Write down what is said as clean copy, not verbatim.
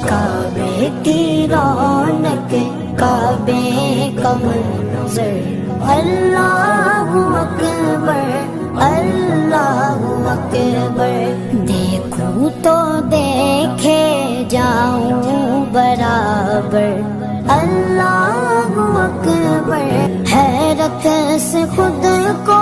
काबे की रौनक, काबे का मंज़र, अल्लाहु अकबर, अल्लाहु अकबर। देखूं तो देखे जाऊं बराबर, अल्लाहु अकबर। हैरत से खुद को